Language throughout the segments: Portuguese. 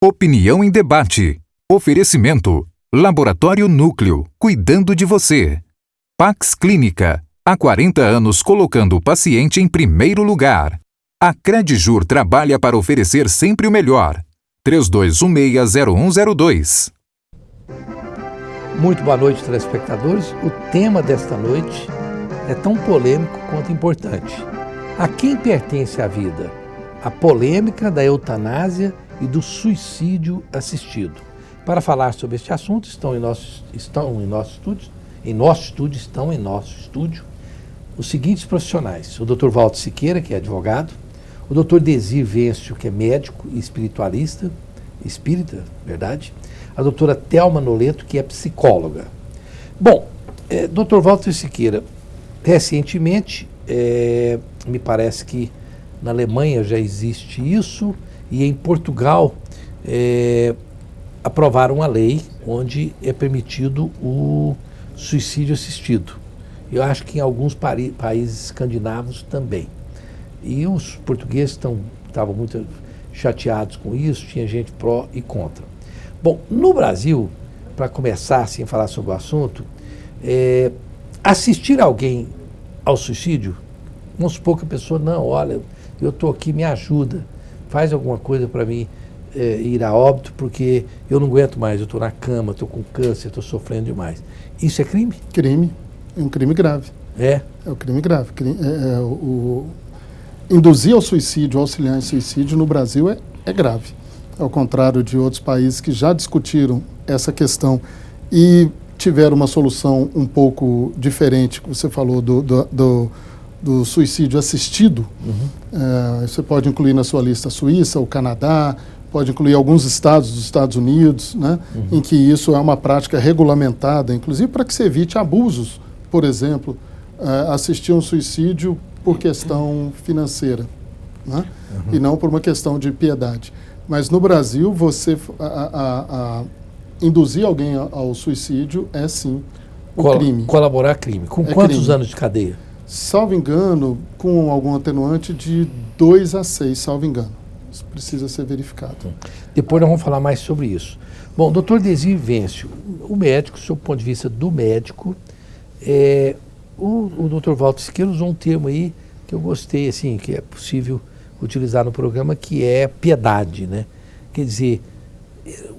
Opinião em debate. Oferecimento. Laboratório Núcleo, cuidando de você. Pax Clínica, há 40 anos colocando o paciente em primeiro lugar. A Credjur trabalha para oferecer sempre o melhor. 3216-0102. Muito boa noite, telespectadores. O tema desta noite é tão polêmico quanto importante. A quem pertence a vida? A polêmica da eutanásia e do suicídio assistido. Para falar sobre este assunto, estão em nosso estúdio, os seguintes profissionais: o Dr. Walter Siqueira, que é advogado, o Dr. Desir Vêncio, que é médico e espiritualista, verdade? A doutora Thelma Noleto, que é psicóloga. Bom, Dr. Walter Siqueira, recentemente, me parece que na Alemanha já existe isso, e em Portugal aprovaram uma lei onde é permitido o suicídio assistido. Eu acho que em alguns países escandinavos também. E os portugueses estavam muito chateados com isso, tinha gente pró e contra. Bom, no Brasil, para começar assim, a falar sobre o assunto, assistir alguém ao suicídio, vamos supor que a pessoa, não, olha, eu estou aqui, me ajuda, faz alguma coisa para mim ir a óbito, porque eu não aguento mais, eu estou na cama, estou com câncer, estou sofrendo demais. Isso é crime? Crime, é um crime grave. É um crime grave. Induzir ao suicídio, auxiliar em suicídio no Brasil é grave. Ao contrário de outros países que já discutiram essa questão e tiveram uma solução um pouco diferente, que você falou do suicídio assistido. Você pode incluir na sua lista a Suíça, o Canadá, pode incluir alguns estados dos Estados Unidos, né, em que isso é uma prática regulamentada, inclusive para que se evite abusos, por exemplo, assistir um suicídio por questão financeira, né, e não por uma questão de piedade. Mas no Brasil, você induzir alguém ao suicídio é sim crime. Colaborar crime. Com quantos crime. Anos de cadeia? Salvo engano, com algum atenuante de 2 a 6, salvo engano. Isso precisa ser verificado. Depois nós vamos falar mais sobre isso. Bom, doutor Desir Vêncio, o médico, do seu ponto de vista do médico, o doutor Walter Siqueira usou um termo aí que eu gostei, assim, que é possível utilizar no programa, que é piedade, né? Quer dizer,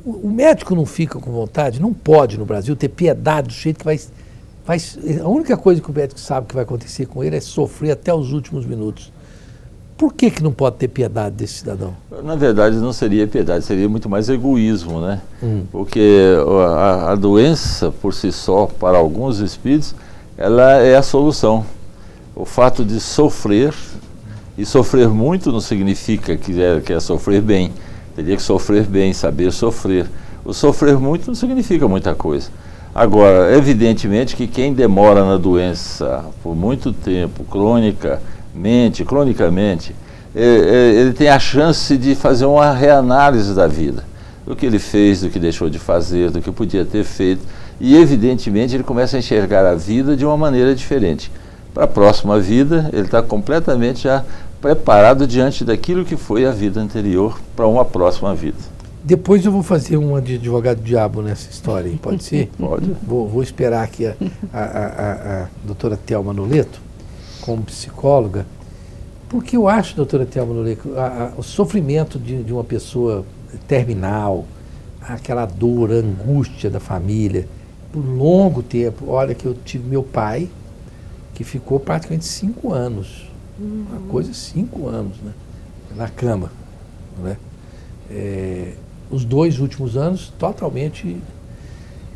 o médico não fica com vontade, não pode no Brasil ter piedade do jeito que vai. A única coisa que o médico sabe que vai acontecer com ele é sofrer até os últimos minutos. Por que não pode ter piedade desse cidadão? Na verdade, não seria piedade, seria muito mais egoísmo, né? Porque a doença, por si só, para alguns espíritos, ela é a solução. O fato de sofrer, e sofrer muito não significa que é sofrer bem. Teria que sofrer bem, saber sofrer. O sofrer muito não significa muita coisa. Agora, evidentemente que quem demora na doença por muito tempo, cronicamente, ele tem a chance de fazer uma reanálise da vida, do que ele fez, do que deixou de fazer, do que podia ter feito, e evidentemente ele começa a enxergar a vida de uma maneira diferente. Para a próxima vida, ele está completamente já preparado diante daquilo que foi a vida anterior para uma próxima vida. Depois eu vou fazer uma de advogado diabo nessa história, hein? Pode ser? Pode. Vou esperar aqui a doutora Thelma Noleto, como psicóloga, porque eu acho, doutora Thelma Noleto, o sofrimento de uma pessoa terminal, aquela dor, a angústia da família, por longo tempo. Olha que eu tive meu pai, que ficou praticamente 5 anos, uma coisa 5 anos, né, na cama, né? Os 2 últimos anos, totalmente,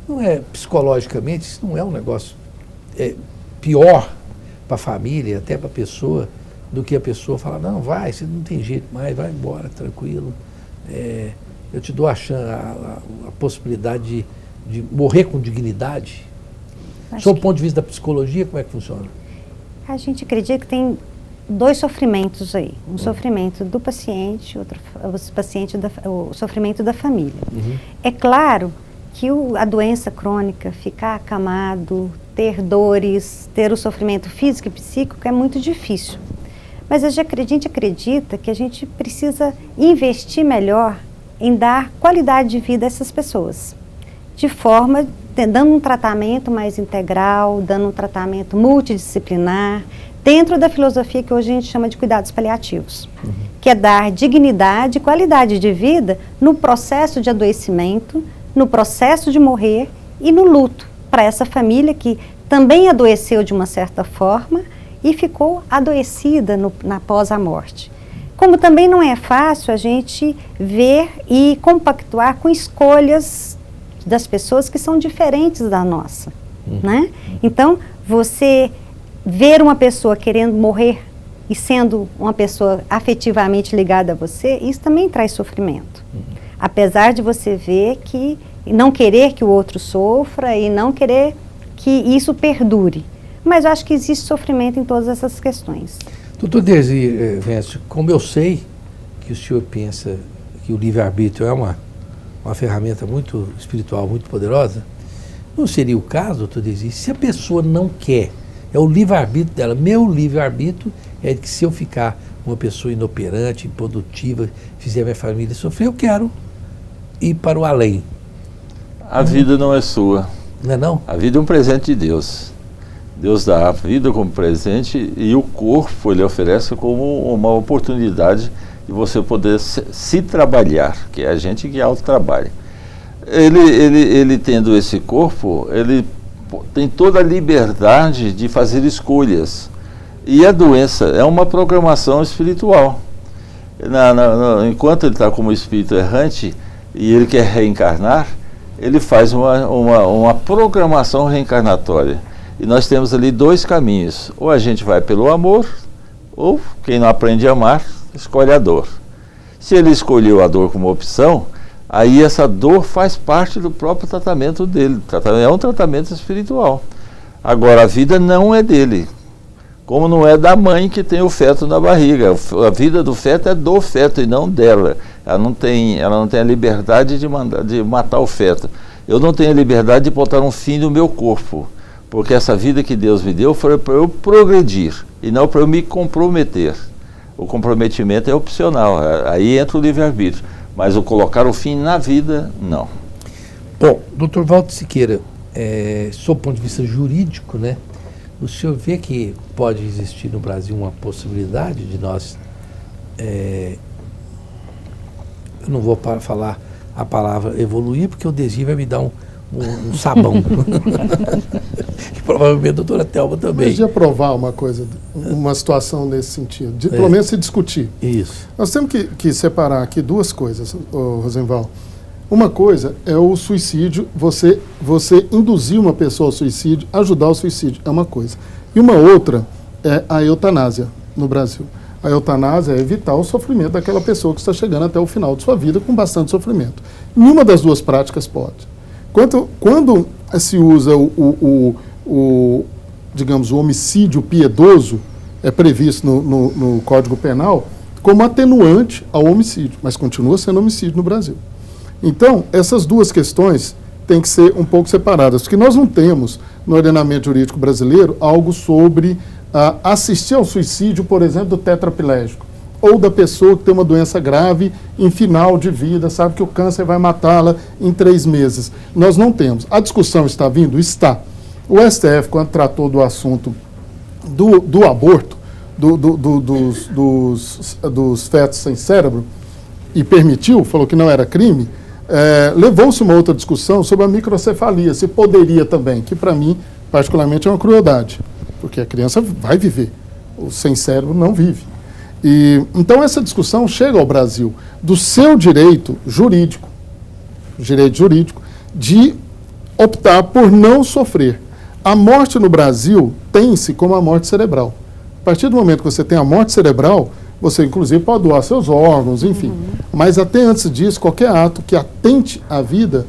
não é psicologicamente, isso não é um negócio pior para a família, até para a pessoa, do que a pessoa falar, não, vai, você não tem jeito mais, vai embora, tranquilo. Eu te dou a possibilidade de morrer com dignidade. Sob o ponto de vista da psicologia, como é que funciona? A gente acredita que tem 2 sofrimentos aí. Um sofrimento do paciente, o sofrimento da família. É claro que a doença crônica, ficar acamado, ter dores, ter o sofrimento físico e psíquico é muito difícil. Mas a gente acredita que a gente precisa investir melhor em dar qualidade de vida a essas pessoas, de forma, dando um tratamento mais integral, dando um tratamento multidisciplinar, dentro da filosofia que hoje a gente chama de cuidados paliativos, que é dar dignidade e qualidade de vida no processo de adoecimento, no processo de morrer e no luto, para essa família que também adoeceu de uma certa forma e ficou adoecida na pós a morte. Como também não é fácil a gente ver e compactuar com escolhas das pessoas que são diferentes da nossa, né? Então, você ver uma pessoa querendo morrer e sendo uma pessoa afetivamente ligada a você, isso também traz sofrimento. Apesar de você ver que, não querer que o outro sofra e não querer que isso perdure. Mas eu acho que existe sofrimento em todas essas questões. Doutor Derzi, Véncio, como eu sei que o senhor pensa que o livre-arbítrio é uma ferramenta muito espiritual, muito poderosa, não seria o caso, doutor Derzi, se a pessoa não quer, é o livre-arbítrio dela, meu livre-arbítrio é que se eu ficar uma pessoa inoperante, improdutiva, fizer minha família sofrer, eu quero ir para o além. A vida não é sua. Não é não? A vida é um presente de Deus. Deus dá a vida como presente e o corpo ele oferece como uma oportunidade de você poder se trabalhar, que é a gente que autotrabalha. Ele tendo esse corpo, ele tem toda a liberdade de fazer escolhas. E a doença é uma programação espiritual. Enquanto ele está como espírito errante e ele quer reencarnar, ele faz uma programação reencarnatória. E nós temos ali dois caminhos. Ou a gente vai pelo amor, ou quem não aprende a amar, escolhe a dor. Se ele escolheu a dor como opção, aí essa dor faz parte do próprio tratamento dele. É um tratamento espiritual. Agora, a vida não é dele. Como não é da mãe que tem o feto na barriga. A vida do feto é do feto e não dela. Ela não tem a liberdade de matar o feto. Eu não tenho a liberdade de botar um fim no meu corpo. Porque essa vida que Deus me deu foi para eu progredir e não para eu me comprometer. O comprometimento é opcional. Aí entra o livre-arbítrio. Mas o colocar o fim na vida, não. Bom, doutor Walter Siqueira, sob o ponto de vista jurídico, né? O senhor vê que pode existir no Brasil uma possibilidade de nós, eu não vou falar a palavra evoluir, porque o Desi vai me dar um sabão. E provavelmente a doutora Thelma também. Mas de aprovar uma coisa, uma situação nesse sentido, pelo menos se discutir. Isso. Nós temos que separar aqui duas coisas, Rosenval. Uma coisa é o suicídio, você induzir uma pessoa ao suicídio, ajudar o suicídio, é uma coisa. E uma outra é a eutanásia no Brasil. A eutanásia é evitar o sofrimento daquela pessoa que está chegando até o final de sua vida com bastante sofrimento. Nenhuma das duas práticas pode. Quando se usa digamos, o homicídio piedoso, é previsto no Código Penal, como atenuante ao homicídio, mas continua sendo homicídio no Brasil. Então, essas duas questões têm que ser um pouco separadas, porque nós não temos, no ordenamento jurídico brasileiro, algo sobre assistir ao suicídio, por exemplo, do tetraplégico, ou da pessoa que tem uma doença grave em final de vida, sabe que o câncer vai matá-la em 3 meses. Nós não temos. A discussão está vindo? Está. O STF, quando tratou do assunto do aborto, dos fetos sem cérebro, e permitiu, falou que não era crime, levou-se uma outra discussão sobre a microcefalia, se poderia também, que para mim, particularmente, é uma crueldade, porque a criança vai viver, o sem cérebro não vive. Então essa discussão chega ao Brasil do seu direito jurídico de optar por não sofrer. A morte no Brasil tem-se como a morte cerebral. A partir do momento que você tem a morte cerebral, você inclusive pode doar seus órgãos, enfim. Mas até antes disso, qualquer ato que atente à vida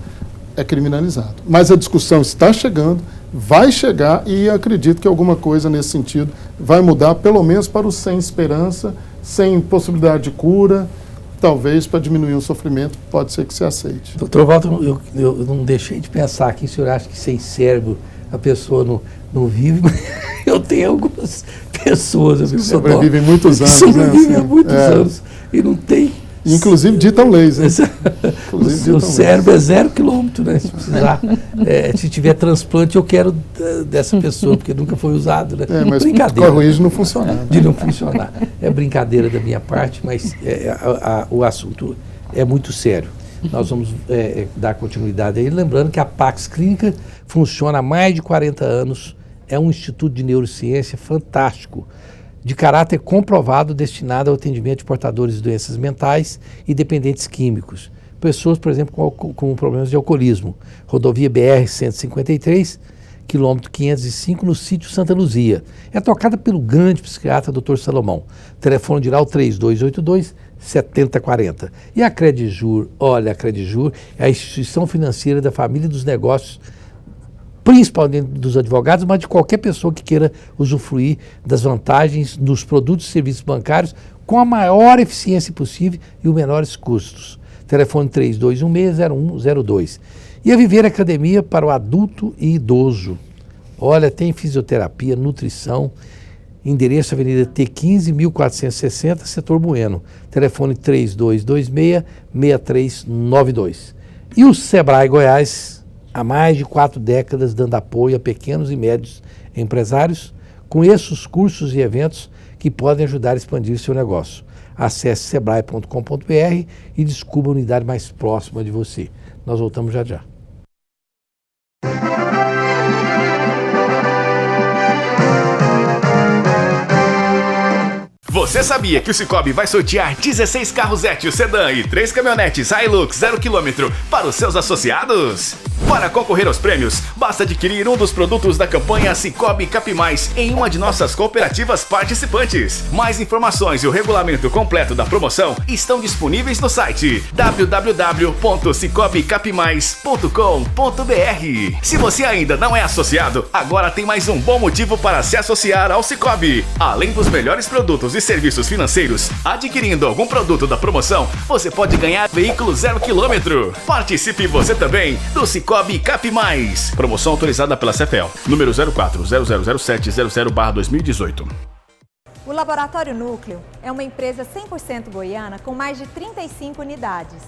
é criminalizado. Mas a discussão está chegando, vai chegar e acredito que alguma coisa nesse sentido vai mudar, pelo menos para o sem esperança, sem possibilidade de cura, talvez para diminuir o sofrimento, pode ser que se aceite. Doutor Walter, eu não deixei de pensar aqui, o senhor acha que sem cérebro a pessoa não vive, mas eu tenho algumas pessoas... Sobrevivem muitos anos. Sobrevivem há muitos anos e não tem Inclusive ditam leis, hein? O cérebro é 0 quilômetro, né? Se precisar, se tiver transplante, eu quero dessa pessoa, porque nunca foi usado, né? Mas brincadeira. Corre de não funcionar. De não funcionar. É brincadeira da minha parte, mas o assunto é muito sério. Nós vamos dar continuidade aí, lembrando que a Pax Clínica funciona há mais de 40 anos, é um instituto de neurociência fantástico, de caráter comprovado, destinado ao atendimento de portadores de doenças mentais e dependentes químicos. Pessoas, por exemplo, com problemas de alcoolismo. Rodovia BR-153, quilômetro 505, no sítio Santa Luzia. É tocada pelo grande psiquiatra Dr. Salomão. Telefone de lá, o 3282-7040. E a Credijur, olha, a Credijur é a instituição financeira da família dos negócios, principalmente dos advogados, mas de qualquer pessoa que queira usufruir das vantagens dos produtos e serviços bancários com a maior eficiência possível e os menores custos. Telefone 3216-0102. E a Viver Academia para o adulto e idoso. Olha, tem fisioterapia, nutrição, endereço Avenida T15, 1460, Setor Bueno. Telefone 3226-6392. E o Sebrae Goiás, há mais de 4 décadas, dando apoio a pequenos e médios empresários. Conheça os cursos e eventos que podem ajudar a expandir seu negócio. Acesse sebrae.com.br e descubra a unidade mais próxima de você. Nós voltamos já já. Você sabia que o Cicobi vai sortear 16 carros Etios sedã e 3 caminhonetes Hilux 0 km para os seus associados? Para concorrer aos prêmios, basta adquirir um dos produtos da campanha Cicobi Cap Mais em uma de nossas cooperativas participantes. Mais informações e o regulamento completo da promoção estão disponíveis no site www.cicobicapmais.com.br. Se você ainda não é associado, agora tem mais um bom motivo para se associar ao Cicobi. Além dos melhores produtos e serviços financeiros, adquirindo algum produto da promoção, você pode ganhar veículo 0 km. Participe você também do Cicobi Cap Mais. Promoção autorizada pela CFL, número 04-00700/2018. O Laboratório Núcleo é uma empresa 100% goiana com mais de 35 unidades.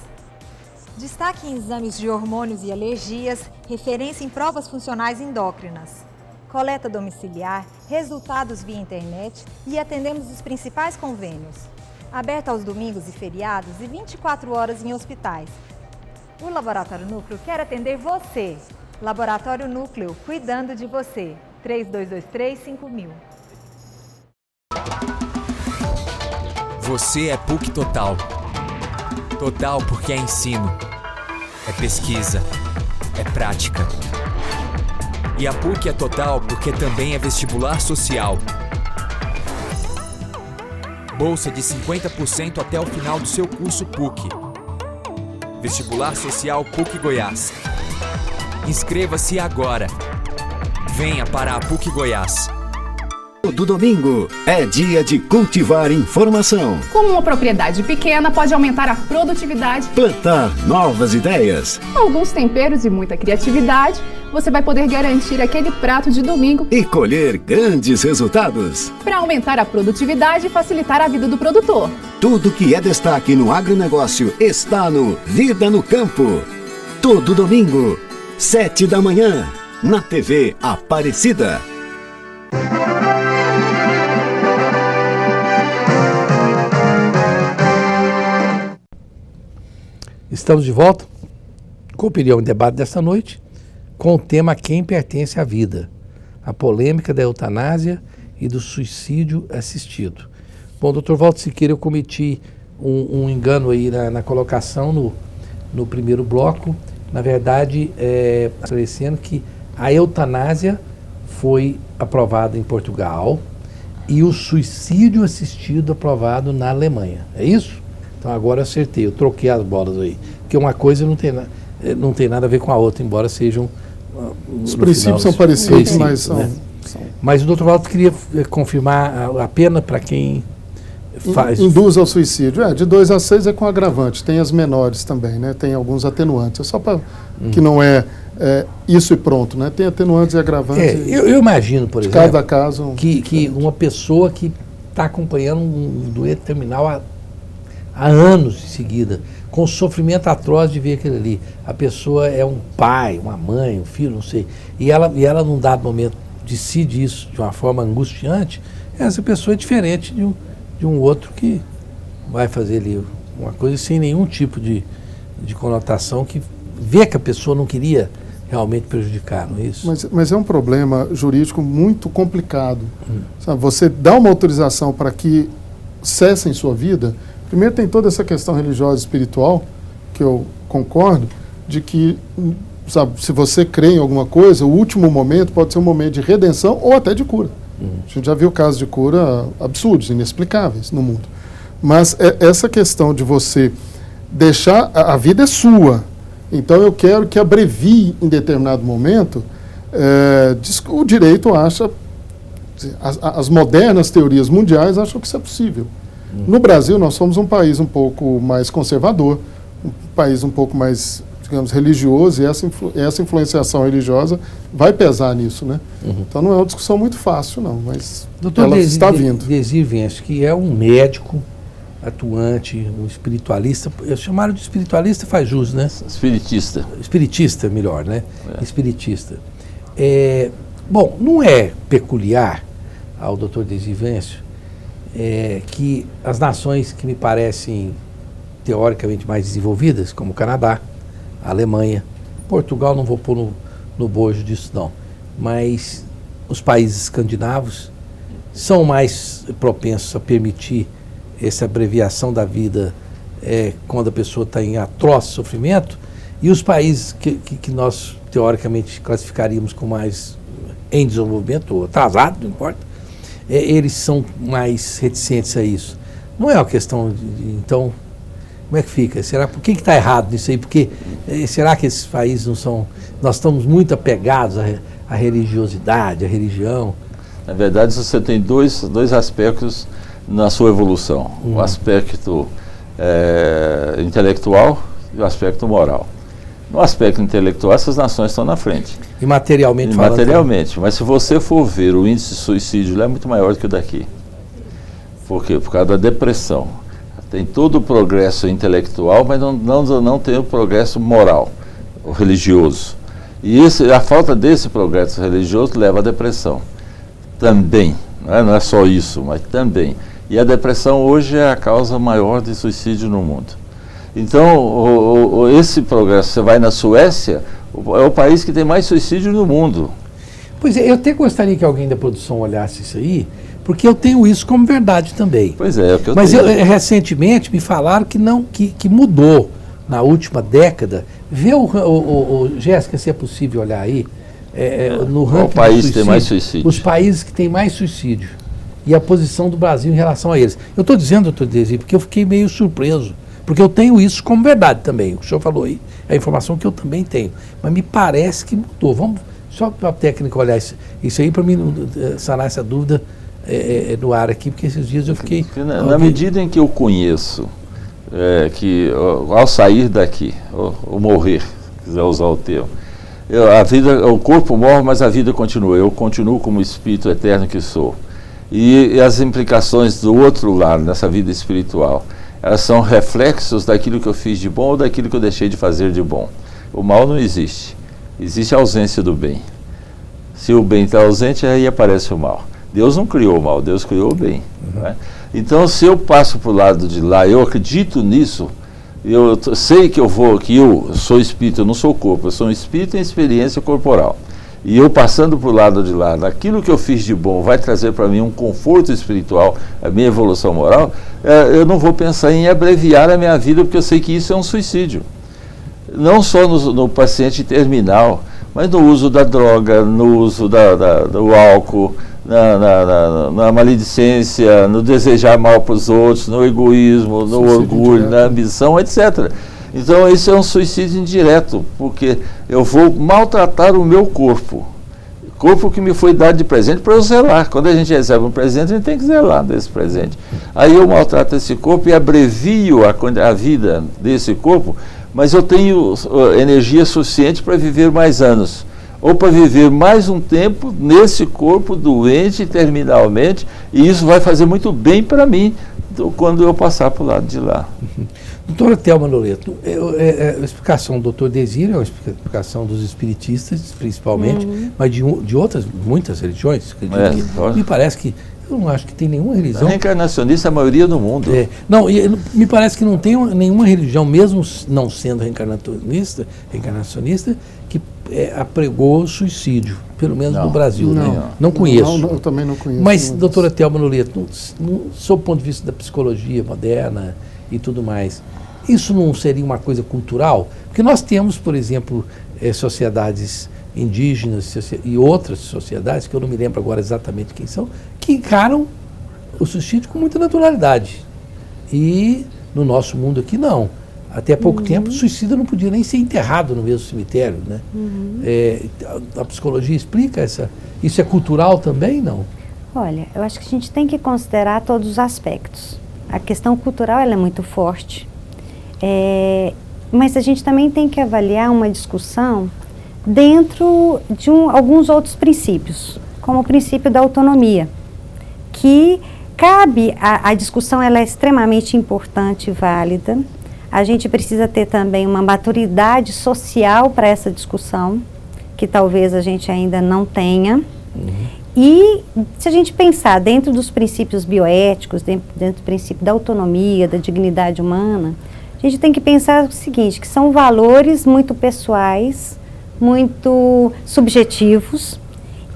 Destaque em exames de hormônios e alergias, referência em provas funcionais endócrinas. Coleta domiciliar, resultados via internet e atendemos os principais convênios. Aberto aos domingos e feriados e 24 horas em hospitais. O Laboratório Núcleo quer atender você. Laboratório Núcleo, cuidando de você. 3223-5000. Você é PUC Total. Total porque é ensino, é pesquisa, é prática. E a PUC é total porque também é vestibular social. Bolsa de 50% até o final do seu curso PUC. Vestibular Social PUC Goiás. Inscreva-se agora. Venha para a PUC Goiás. Do domingo é dia de cultivar informação. Como uma propriedade pequena pode aumentar a produtividade, plantar novas ideias. Com alguns temperos e muita criatividade, você vai poder garantir aquele prato de domingo e colher grandes resultados. Para aumentar a produtividade e facilitar a vida do produtor. Tudo que é destaque no agronegócio está no Vida no Campo. Todo domingo, 7 da manhã, na TV Aparecida. Estamos de volta com a opinião e debate desta noite, com o tema Quem pertence à vida, a polêmica da eutanásia e do suicídio assistido. Bom, doutor Walter Siqueira, eu cometi um engano aí na colocação no primeiro bloco. Na verdade, esclarecendo que a eutanásia foi aprovada em Portugal e o suicídio assistido aprovado na Alemanha. É isso? Então agora eu acertei, eu troquei as bolas aí. Porque uma coisa não tem nada a ver com a outra, embora sejam... Os princípios são parecidos, mas são... Né? Mas o doutor Walter queria confirmar a pena para quem faz... Induz ao suicídio. De 2 a 6 é com agravante, tem as menores também, né? Tem alguns atenuantes. É só para que não é isso e pronto, né? Tem atenuantes e agravantes. Eu imagino, por exemplo, cada caso... que uma pessoa que está acompanhando um doente terminal há há anos em seguida, com sofrimento atroz de ver aquilo ali. A pessoa é um pai, uma mãe, um filho, não sei, e ela num dado momento decide isso de uma forma angustiante, essa pessoa é diferente de um outro que vai fazer ali uma coisa sem nenhum tipo de conotação, que vê que a pessoa não queria realmente prejudicar, não é isso? Mas é um problema jurídico muito complicado. Sabe, você dá uma autorização para que cessem sua vida, primeiro tem toda essa questão religiosa e espiritual, que eu concordo, de que, sabe, se você crê em alguma coisa, o último momento pode ser um momento de redenção ou até de cura. A gente já viu casos de cura absurdos, inexplicáveis no mundo. Mas essa questão de você deixar, a vida é sua, então eu quero que abrevie em determinado momento, o direito acha, as modernas teorias mundiais acham que isso é possível. No Brasil, nós somos um país um pouco mais conservador, um país um pouco mais, digamos, religioso, e essa influenciação religiosa vai pesar nisso, né? Então não é uma discussão muito fácil, não, mas ela está vindo. Desir Vence, que é um médico atuante, um espiritualista, chamaram de espiritualista faz jus, né? Espiritista. Espiritista, melhor, né? Espiritista. Bom, não é peculiar ao Dr. Desir Vence que as nações que me parecem teoricamente mais desenvolvidas, como o Canadá, a Alemanha, Portugal, não vou pôr no bojo disso não, mas os países escandinavos são mais propensos a permitir essa abreviação da vida quando a pessoa está em atroz sofrimento, e os países que nós teoricamente classificaríamos como mais em desenvolvimento, ou atrasado, não importa, eles são mais reticentes a isso. Não é uma questão então, como é que fica? Por que está errado nisso aí? Porque será que esses países não são... Nós estamos muito apegados à religiosidade, à religião? Na verdade, você tem dois aspectos na sua evolução. O aspecto intelectual e o aspecto moral. No aspecto intelectual, essas nações estão na frente. E materialmente falando? Materialmente. Mas se você for ver, o índice de suicídio lá é muito maior do que o daqui. Por quê? Por causa da depressão. Tem todo o progresso intelectual, mas não tem o progresso moral, o religioso. E a falta desse progresso religioso leva à depressão. Também. Não é só isso, mas também. E a depressão hoje é a causa maior de suicídio no mundo. Então, esse progresso, você vai na Suécia, é o país que tem mais suicídio no mundo. Pois é, eu até gostaria que alguém da produção olhasse isso aí, porque eu tenho isso como verdade também. Pois é o que eu Mas tenho. Recentemente me falaram que mudou na última década. Vê Jéssica, se é possível olhar aí, no ranking Qual país suicídio, tem mais suicídio? Os países que têm mais suicídio e a posição do Brasil em relação a eles. Eu estou dizendo, doutor Desir, porque eu fiquei meio surpreso, porque eu tenho isso como verdade também. O senhor falou aí, é a informação que eu também tenho. Mas me parece que mudou. Vamos só para a técnica olhar isso aí para mim sanar essa dúvida no ar aqui, porque esses dias eu fiquei... Na medida em que eu conheço que ao sair daqui, ou morrer, se quiser usar o termo, o corpo morre, mas a vida continua. Eu continuo como espírito eterno que sou. E as implicações do outro lado, nessa vida espiritual, elas são reflexos daquilo que eu fiz de bom ou daquilo que eu deixei de fazer de bom. O mal não existe. Existe a ausência do bem. Se o bem está ausente, aí aparece o mal. Deus não criou o mal, Deus criou o bem. Né? Então, se eu passo para o lado de lá, eu acredito nisso, eu sei que eu sou espírito, eu não sou corpo, eu sou um espírito em experiência corporal. E eu passando para o lado de lá, aquilo que eu fiz de bom vai trazer para mim um conforto espiritual, a minha evolução moral, eu não vou pensar em abreviar a minha vida, porque eu sei que isso é um suicídio. Não só no paciente terminal, mas no uso da droga, no uso do álcool, na maledicência, no desejar mal para os outros, no egoísmo, no orgulho, na ambição, etc. Então, isso é um suicídio indireto, porque eu vou maltratar o meu corpo que me foi dado de presente para eu zelar. Quando a gente recebe um presente, a gente tem que zelar desse presente. Aí eu maltrato esse corpo e abrevio a vida desse corpo, mas eu tenho energia suficiente para viver mais anos, ou para viver mais um tempo nesse corpo doente terminalmente, e isso vai fazer muito bem para mim, quando eu passar para o lado de lá. Doutora Thelma Noleto, a explicação do doutor Desir é uma explicação dos espiritistas, principalmente, mas de outras, muitas religiões. Me parece que, eu não acho que tem nenhuma religião... A reencarnacionista é a maioria do mundo. Não, me parece que não tem nenhuma religião, mesmo não sendo reencarnacionista que apregou o suicídio, pelo menos no Brasil. Não conheço. Eu também não conheço. Mas, doutora Thelma Noleto, sob o ponto de vista da psicologia moderna e tudo mais, isso não seria uma coisa cultural? Porque nós temos, por exemplo, sociedades indígenas e outras sociedades, que eu não me lembro agora exatamente quem são, que encaram o suicídio com muita naturalidade. E no nosso mundo aqui, não. Até há pouco tempo, o suicida não podia nem ser enterrado no mesmo cemitério, né? A psicologia explica isso é cultural também, não? Olha, eu acho que a gente tem que considerar todos os aspectos. A questão cultural ela é muito forte, mas a gente também tem que avaliar uma discussão dentro de alguns outros princípios, como o princípio da autonomia, que cabe, a discussão ela é extremamente importante e válida. A gente precisa ter também uma maturidade social para essa discussão, que talvez a gente ainda não tenha. E se a gente pensar dentro dos princípios bioéticos, dentro do princípio da autonomia, da dignidade humana, a gente tem que pensar o seguinte, que são valores muito pessoais, muito subjetivos,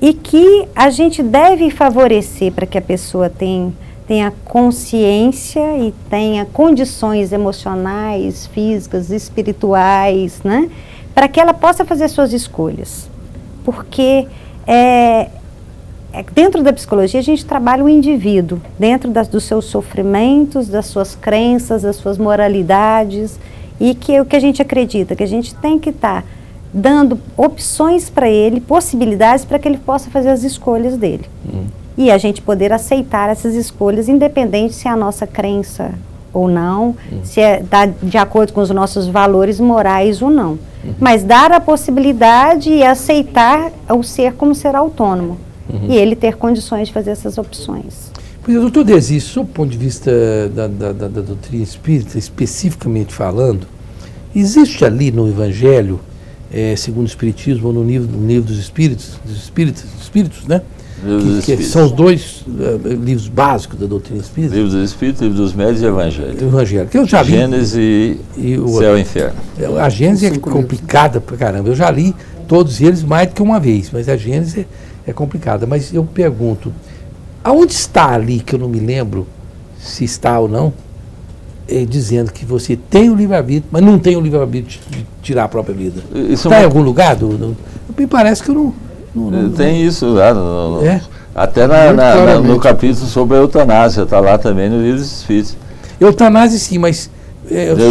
e que a gente deve favorecer para que a pessoa tenha consciência e tenha condições emocionais, físicas, espirituais, né, para que ela possa fazer suas escolhas. Porque dentro da psicologia a gente trabalha o indivíduo, dentro dos seus sofrimentos, das suas crenças, das suas moralidades, e que o que a gente acredita, que a gente tem que estar dando opções para ele, possibilidades para que ele possa fazer as escolhas dele. E a gente poder aceitar essas escolhas, independente se é a nossa crença ou não, se está de acordo com os nossos valores morais ou não. Mas dar a possibilidade e aceitar o ser como ser autônomo. E ele ter condições de fazer essas opções. Pois é, doutor Desir, sob o ponto de vista da doutrina espírita, especificamente falando, existe ali no Evangelho, segundo o Espiritismo, ou no livro dos Espíritos, né? Que são os dois livros básicos da doutrina espírita. Livro dos Espíritos, Livro dos Médios e Evangelho. Evangelho, que eu já li. Gênesis e o Céu e Inferno. A Gênesis é complicada pra caramba. Eu já li todos eles mais do que uma vez, mas a Gênesis é complicada. Mas eu pergunto, aonde está ali, que eu não me lembro se está ou não, dizendo que você tem o livre-arbítrio, mas não tem o livre-arbítrio de tirar a própria vida? Está em algum lugar? Me parece que eu não... Tem isso lá, até no capítulo sobre a eutanásia, está lá também no livro dos Espíritos. Eutanásia sim, mas...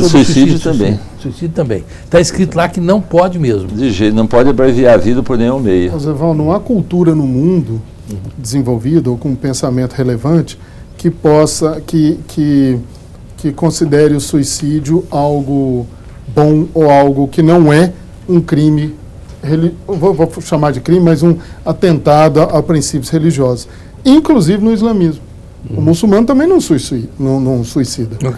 suicídio também. Suicídio também. Está escrito lá que não pode mesmo. De jeito, não pode abreviar a vida por nenhum meio. Mas, Evaldo, não há cultura no mundo desenvolvida ou com um pensamento relevante que possa, que considere o suicídio algo bom ou algo que não é um crime, vou chamar de crime, mas um atentado a princípios religiosos, inclusive no islamismo. O muçulmano também não suicida.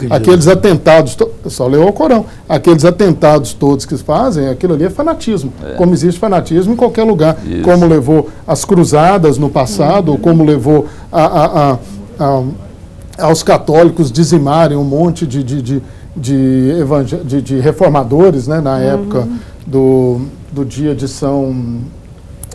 Aqueles atentados, só leu o Corão, aqueles atentados todos que fazem, aquilo ali é fanatismo. Como existe fanatismo em qualquer lugar. Isso. Como levou as cruzadas no passado, ou como levou aos católicos dizimarem um monte de reformadores, né, na época do dia de São...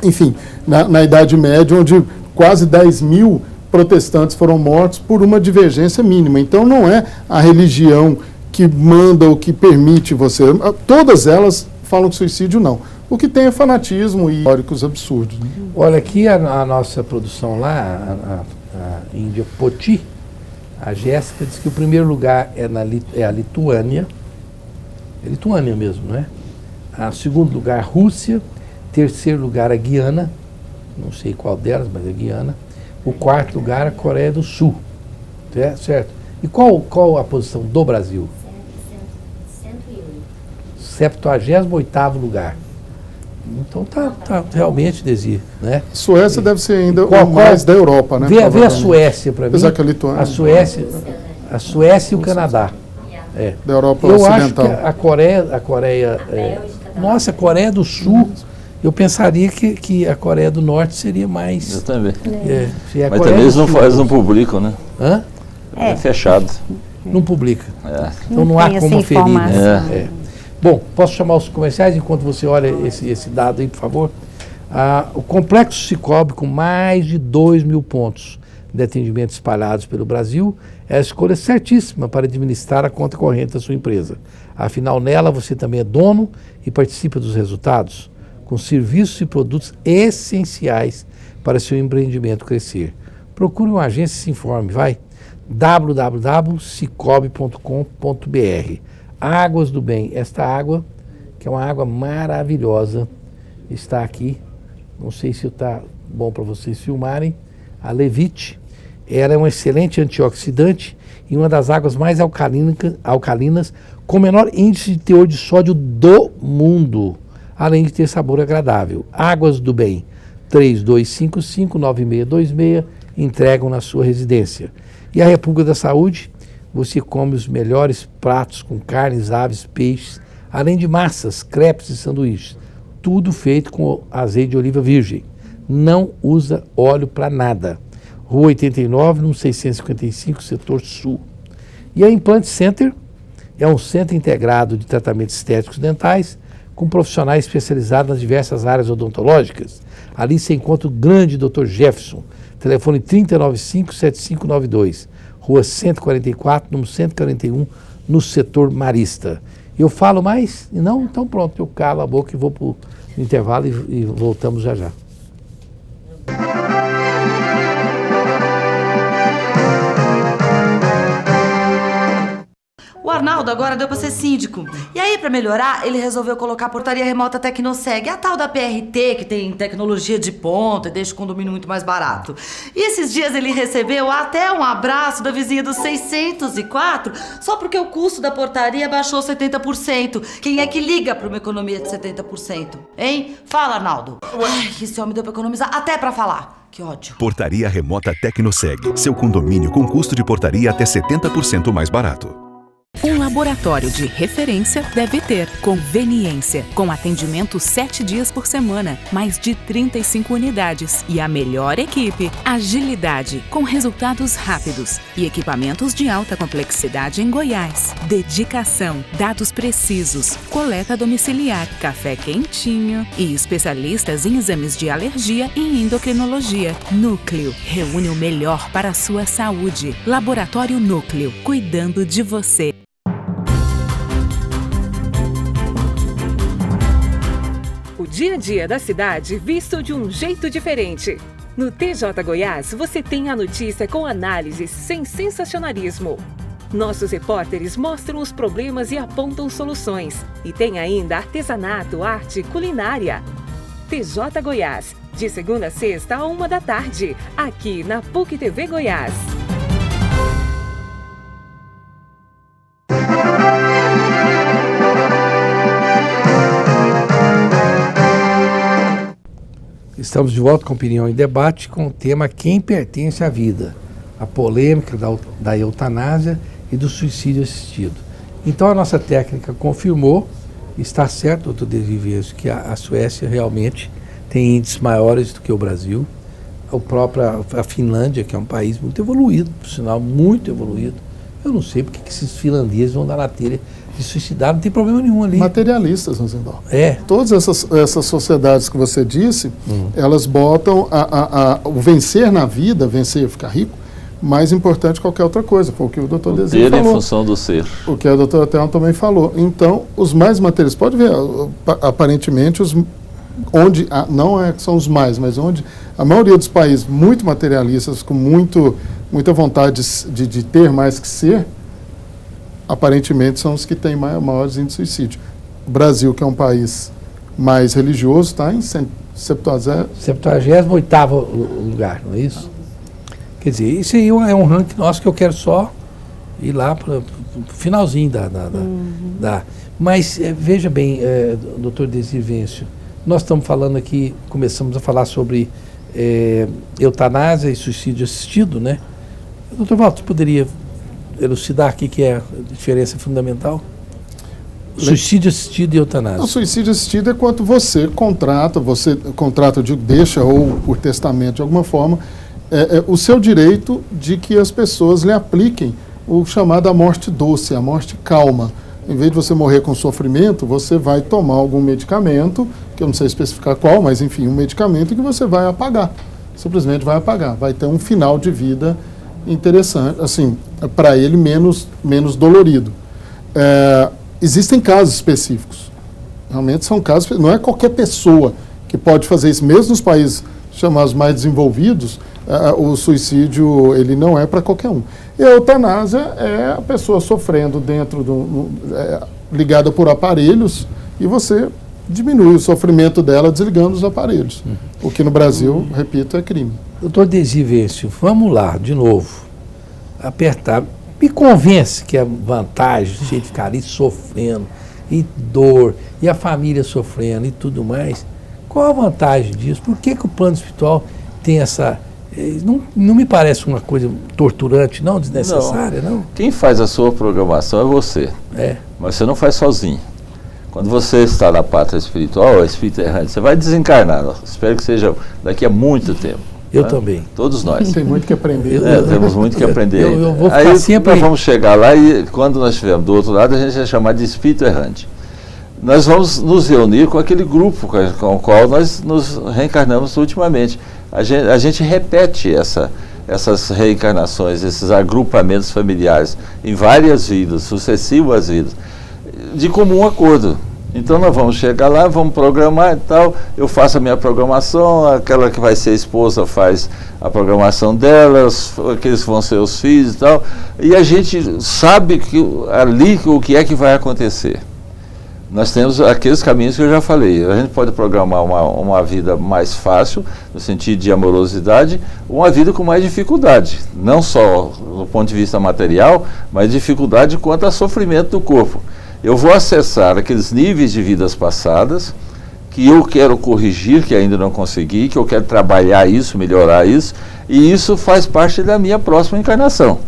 Enfim, na Idade Média, onde quase 10 mil protestantes foram mortos por uma divergência mínima. Então não é a religião que manda ou que permite você. Todas elas falam que suicídio não. O que tem é fanatismo e teóricos absurdos. Né? Olha, aqui a nossa produção lá, a Índia Poti, a Jéssica diz que o primeiro lugar é a Lituânia. É Lituânia mesmo, não é? O segundo lugar, Rússia. Terceiro lugar, a Guiana. Não sei qual delas, mas é Guiana. O quarto lugar, a Coreia do Sul. Certo? E qual a posição do Brasil? 78º lugar. Então tá realmente, Desir, né? Suécia deve ser ainda o mais da Europa, né? Vê a Suécia para mim. Apesar que a Lituânia... A Suécia... A Suécia e o Canadá. Da Europa Eu Ocidental. acho que a Coreia nossa, a Coreia do Sul, eu pensaria que a Coreia do Norte seria mais... Eu também. Mas também eles não publicam, né? Hã? É fechado. Não publica. É. Então não há como ferir. Né? Bom, posso chamar os comerciais enquanto você olha esse dado aí, por favor? O Complexo Cicobi, com mais de 2.000 pontos de atendimento espalhados pelo Brasil, é a escolha certíssima para administrar a conta corrente da sua empresa. Afinal, nela você também é dono e participa dos resultados, com serviços e produtos essenciais para seu empreendimento crescer. Procure uma agência e se informe, vai. www.cicobi.com.br. Águas do Bem. Esta água, que é uma água maravilhosa, está aqui. Não sei se está bom para vocês filmarem. A Levite. Ela é um excelente antioxidante e uma das águas mais alcalinas com menor índice de teor de sódio do mundo, além de ter sabor agradável. Águas do Bem. 3255-9626 entregam na sua residência. E a República da Saúde, você come os melhores pratos com carnes, aves, peixes, além de massas, crepes e sanduíches. Tudo feito com azeite de oliva virgem. Não usa óleo para nada. Rua 89, no 655, setor sul. E a Implant Center é um centro integrado de tratamentos estéticos dentais com profissionais especializados nas diversas áreas odontológicas. Ali se encontra o grande Dr. Jefferson. Telefone 3095-7592. Rua 144, número 141, no setor Marista. Eu falo mais? Não? Então pronto, eu calo a boca e vou para o intervalo e voltamos já já. O Arnaldo agora deu pra ser síndico. E aí, pra melhorar, ele resolveu colocar a portaria remota Tecnoseg, a tal da PRT, que tem tecnologia de ponta e deixa o condomínio muito mais barato. E esses dias ele recebeu até um abraço da vizinha do 604, só porque o custo da portaria baixou 70%. Quem é que liga pra uma economia de 70%? Hein? Fala, Arnaldo. Ai, esse homem deu pra economizar até pra falar. Que ódio. Portaria remota Tecnoseg. Seu condomínio com custo de portaria até 70% mais barato. Um laboratório de referência deve ter conveniência, com atendimento 7 dias por semana, mais de 35 unidades e a melhor equipe, agilidade, com resultados rápidos e equipamentos de alta complexidade em Goiás. Dedicação, dados precisos, coleta domiciliar, café quentinho e especialistas em exames de alergia e endocrinologia. Núcleo, reúne o melhor para a sua saúde. Laboratório Núcleo, cuidando de você. O dia a dia da cidade visto de um jeito diferente. No TJ Goiás, você tem a notícia com análises sem sensacionalismo. Nossos repórteres mostram os problemas e apontam soluções. E tem ainda artesanato, arte, culinária. TJ Goiás, de segunda a sexta à 13h, aqui na PUC TV Goiás. Estamos de volta com Opinião em Debate com o tema Quem Pertence à Vida, a polêmica da eutanásia e do suicídio assistido. Então a nossa técnica confirmou, está certo, doutor Desvivencio, que a Suécia realmente tem índices maiores do que o Brasil. A Finlândia, que é um país muito evoluído, por sinal, muito evoluído. Eu não sei porque que esses finlandeses vão dar na telha de suicidar, não tem problema nenhum ali. Materialistas, Rosendal. É. Todas essas sociedades que você disse, elas botam o vencer na vida, vencer e ficar rico, mais importante que qualquer outra coisa. Foi o que o doutor Desir falou. Ter em função do ser. O que a doutora Thelma também falou. Então, os mais materiais, pode ver, aparentemente, são os mais, mas onde a maioria dos países muito materialistas, com muita vontade de ter mais que ser, aparentemente são os que têm maiores índices de suicídio. O Brasil, que é um país mais religioso, está em 78º lugar, não é isso? Quer dizer, isso aí é um ranking nosso que eu quero só ir lá para o finalzinho Mas veja bem, doutor Desvivencio, nós estamos falando aqui, começamos a falar sobre eutanásia e suicídio assistido, né? Doutor Walter, poderia elucidar aqui que é a diferença fundamental? Suicídio assistido e eutanásia. O suicídio assistido é quando você contrata, deixa ou por testamento de alguma forma, o seu direito de que as pessoas lhe apliquem o chamado a morte doce, a morte calma. Em vez de você morrer com sofrimento, você vai tomar algum medicamento, que eu não sei especificar qual, mas enfim, um medicamento que você vai apagar. Simplesmente vai apagar. Vai ter um final de vida interessante, assim, para ele menos dolorido. Existem casos específicos. Realmente são casos, não é qualquer pessoa que pode fazer isso. Mesmo nos países chamados mais desenvolvidos, o suicídio ele não é para qualquer um. E a eutanásia é a pessoa sofrendo ligada por aparelhos, e você diminui o sofrimento dela desligando os aparelhos. O que no Brasil, repito, é crime. Doutor Desivêncio, vamos lá, de novo, apertar. Me convence que a vantagem de a gente ficar ali sofrendo, e dor, e a família sofrendo e tudo mais, qual a vantagem disso? Por que o plano espiritual tem essa... Não me parece uma coisa torturante, não, desnecessária, não? Quem faz a sua programação é você. Mas você não faz sozinho. Quando você está na pátria espiritual, espírito errante, você vai desencarnar. Espero que seja daqui a muito tempo. Eu também. Todos nós. Tem muito que aprender. Temos muito que aprender. Eu vou ficar sempre... Nós vamos chegar lá e quando nós estivermos do outro lado, a gente vai chamar de espírito errante. Nós vamos nos reunir com aquele grupo com o qual nós nos reencarnamos ultimamente. A gente repete essas reencarnações, esses agrupamentos familiares em várias vidas, sucessivas vidas, de comum acordo. Então nós vamos chegar lá, vamos programar e tal, eu faço a minha programação, aquela que vai ser esposa faz a programação delas, aqueles que vão ser os filhos e tal, e a gente sabe ali o que é que vai acontecer. Nós temos aqueles caminhos que eu já falei. A gente pode programar uma vida mais fácil, no sentido de amorosidade, uma vida com mais dificuldade. Não só do ponto de vista material, mas dificuldade quanto a sofrimento do corpo. Eu vou acessar aqueles níveis de vidas passadas que eu quero corrigir, que ainda não consegui, que eu quero trabalhar isso, melhorar isso, e isso faz parte da minha próxima encarnação.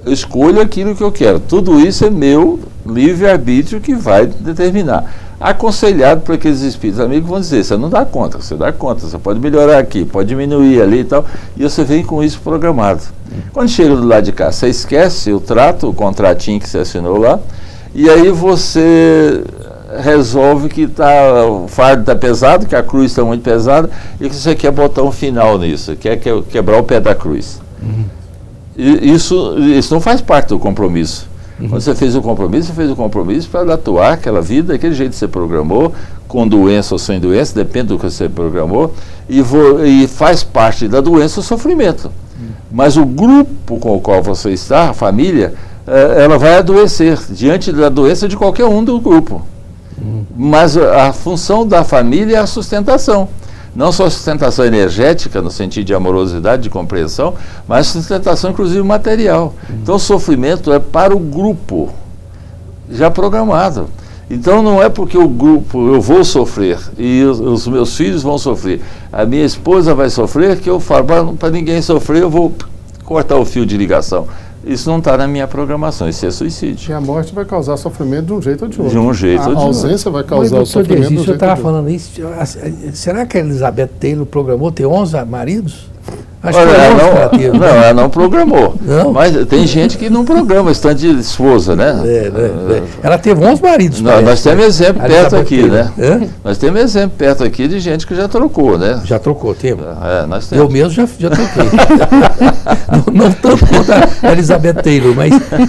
Eu escolho aquilo que eu quero. Tudo isso é meu livre-arbítrio que vai determinar. Aconselhado por aqueles espíritos amigos que vão dizer, você não dá conta, você dá conta, você pode melhorar aqui, pode diminuir ali e tal, e você vem com isso programado. Quando chega do lado de cá, você esquece o trato, o contratinho que você assinou lá, e aí você resolve que o fardo está pesado, que a cruz está muito pesada, e que você quer botar um final nisso, quer quebrar o pé da cruz. E isso não faz parte do compromisso. Quando você fez o compromisso para atuar aquela vida, daquele jeito que você programou, com doença ou sem doença, depende do que você programou, e faz parte da doença o sofrimento. Mas o grupo com o qual você está, a família, ela vai adoecer diante da doença de qualquer um do grupo. Mas a função da família é a sustentação. Não só sustentação energética, no sentido de amorosidade, de compreensão, mas sustentação, inclusive, material. Então, o sofrimento é para o grupo, já programado. Então, não é porque o grupo, eu vou sofrer, e os meus filhos vão sofrer, a minha esposa vai sofrer, que eu falo, para ninguém sofrer, eu vou cortar o fio de ligação. Isso não está na minha programação, isso é suicídio. E a morte vai causar sofrimento de um jeito ou de outro. De um jeito ou de outro. A ausência vai causar o sofrimento de um jeito ou de outro. Eu estava falando isso, será que a Elizabeth Taylor programou ter 11 maridos? Acho Olha, que ela não programou. Não? Mas tem gente que não programa, esse tanto de esposa, né? Ela teve 11 maridos. Nós temos exemplo perto aqui, né? Nós temos exemplo perto aqui de gente que já trocou, né? Já trocou, temos. Nós temos. Eu mesmo já troquei. não tanto quanto a Elizabeth Taylor,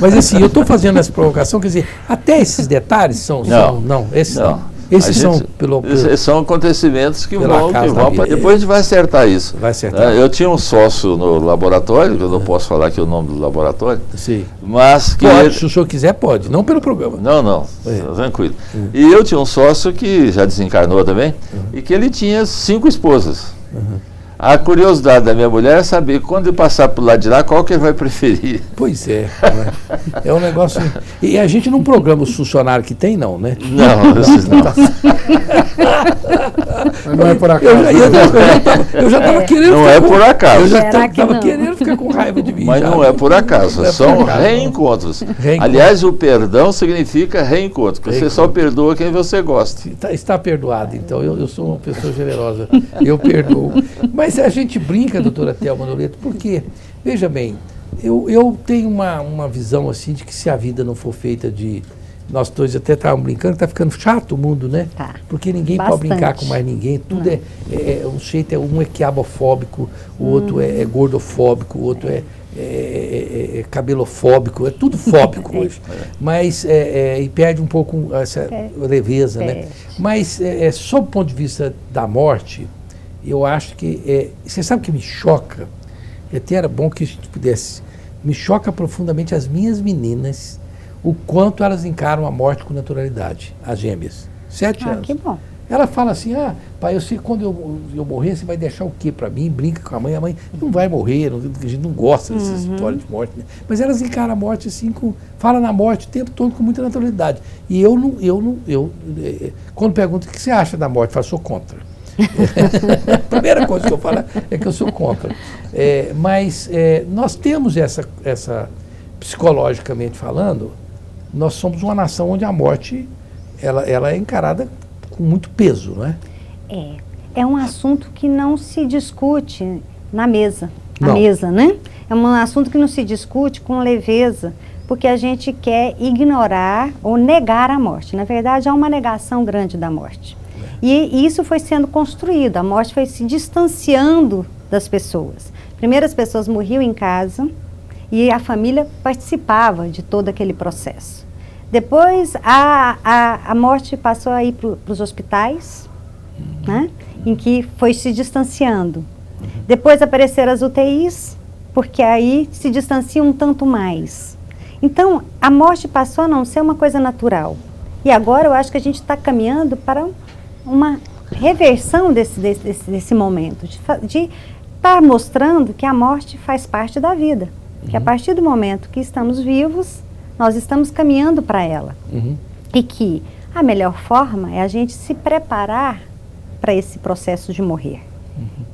mas assim, eu estou fazendo essa provocação, quer dizer, até esses detalhes são esses não. Esses são acontecimentos que vão depois a gente vai acertar isso. Vai acertar. Eu tinha um sócio no laboratório, que eu não posso falar aqui o nome do laboratório. Sim. Mas que se o senhor quiser, pode, não pelo programa. Não, tranquilo. E eu tinha um sócio que já desencarnou também, e que ele tinha 5 esposas. A curiosidade da minha mulher é saber, quando eu passar por lado de lá, qual que ele vai preferir. Pois é. É um negócio... E a gente não programa os funcionários que tem, não, né? Não, vocês não. Mas não é por acaso. Eu já estava querendo... Não é por acaso. Eu já estava querendo ficar com raiva de mim. Mas não é por acaso, são reencontros. Aliás, o perdão significa reencontro, porque você só perdoa quem você gosta. Está perdoado, então. Eu sou uma pessoa generosa. Eu perdoo. Mas a gente brinca, doutora Thelma Noleto, porque, veja bem, eu tenho uma visão assim de que se a vida não for feita de... Nós dois até estávamos brincando, está ficando chato o mundo, né? Tá. Porque ninguém pode brincar com mais ninguém. Tudo um jeito, um é quiabofóbico, o outro é gordofóbico, o outro é cabelofóbico, é tudo fóbico hoje. Mas e perde um pouco essa leveza, né? Mas sob o ponto de vista da morte, eu acho que você sabe o que me choca? Até era bom que a gente pudesse. Me choca profundamente as minhas meninas, o quanto elas encaram a morte com naturalidade, as gêmeas. 7 anos. Que bom. Ela fala assim, pai, eu sei que quando eu morrer, você vai deixar o quê para mim? Brinca com a mãe não vai morrer, a gente não gosta dessa história de morte, né? Mas elas encaram a morte assim, fala na morte o tempo todo com muita naturalidade. E quando perguntam o que você acha da morte, eu falo, sou contra. A primeira coisa que eu falo é que eu sou contra. Mas nós temos essa, psicologicamente falando, nós somos uma nação onde a morte ela é encarada com muito peso, não é? É um assunto que não se discute na mesa, né? É um assunto que não se discute com leveza, porque a gente quer ignorar ou negar a morte. Na verdade, há uma negação grande da morte. E isso foi sendo construído, a morte foi se distanciando das pessoas. Primeiro as pessoas morriam em casa e a família participava de todo aquele processo. Depois a morte passou a ir para os hospitais, né, em que foi se distanciando. Depois apareceram as UTIs, porque aí se distancia um tanto mais. Então a morte passou a não ser uma coisa natural. E agora eu acho que a gente está caminhando para uma reversão desse momento, de estar mostrando que a morte faz parte da vida, que a partir do momento que estamos vivos, nós estamos caminhando para ela. E que a melhor forma é a gente se preparar para esse processo de morrer.